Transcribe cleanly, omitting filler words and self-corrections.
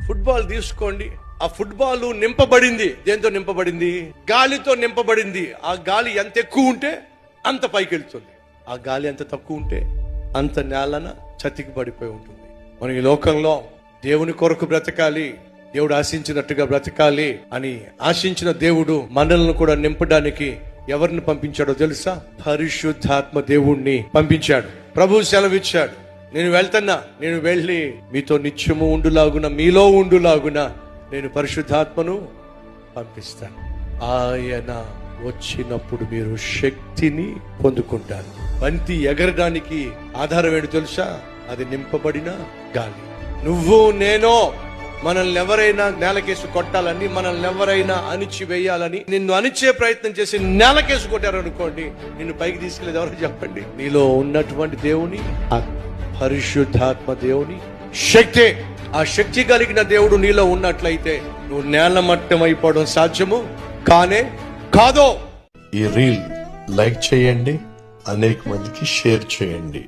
Football తీసుకోండి, ఆ football నింపబడింది. దేంతో నింపబడింది? గాలితో నింపబడింది. ఆ గాలి ఎంత ఎక్కువ ఉంటే అంత పైకి వెళ్తుంది, ఆ గాలి ఎంత తక్కువ ఉంటే అంత నేలన చతికి పడిపోయి ఉంటుంది. మనం ఈ లోకంలో దేవుని కొరకు బ్రతకాలి, దేవుడు ఆశించినట్టుగా బ్రతకాలి అని ఆశించిన దేవుడు మనల్ని కూడా నింపడానికి ఎవరిని పంపించాడో తెలుసా? పరిశుద్ధాత్మ దేవుణ్ణి పంపించాడు. ప్రభు సెలవిచ్చాడు, నేను వెళ్తున్నా, నేను వెళ్ళి మీతో నిత్యము ఉండులాగున, మీలో ఉండులాగున నేను పరిశుద్ధాత్మను పంపిస్తాను. ఆయన వచ్చినప్పుడు మీరు శక్తిని పొందుకుంటారు. బంతి ఎగరడానికి ఆధారం ఏంటి తెలుసా? అది నింపబడిన గాలి. నువ్వు నేనో మనల్ని ఎవరైనా నేలకేసి కొట్టాలని, మనల్ని ఎవరైనా అణిచి వేయాలని, నిన్ను అణిచే ప్రయత్నం చేసి నేలకేసి కొట్టారు అనుకోండి, నిన్ను పైకి తీసుకెళ్ళేది ఎవరో చెప్పండి? నీలో ఉన్నటువంటి దేవుని, ఆ పరిశుద్ధాత్మ దేవుని శక్తే. ఆ శక్తి కలిగిన దేవుడు నీలో ఉన్నట్లయితే నువ్వు నేలమట్టం అయిపోవడం సాధ్యము కానే కాదో. ఈ రీల్ లైక్ చేయండి, అనేక మందికి షేర్ చేయండి.